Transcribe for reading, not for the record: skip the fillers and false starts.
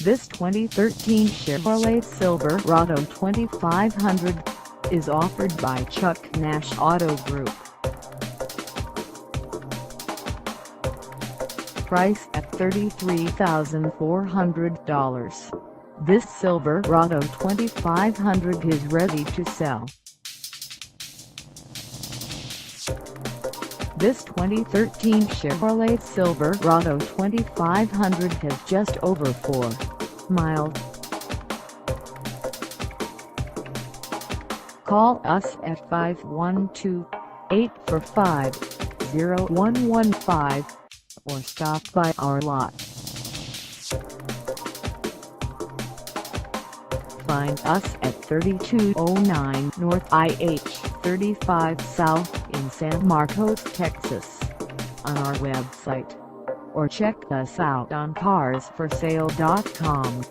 This 2013 Chevrolet Silverado 2500 is offered by Chuck Nash Auto Group. Price at $33,400. This Silverado 2500 is ready to sell. This 2013 Chevrolet Silverado 2500 has just over 4 miles. Call us at 512-845-0115 or stop by our lot. Find us at 3209 North IH 35 South in San Marcos, Texas, on our website, or check us out on carsforsale.com.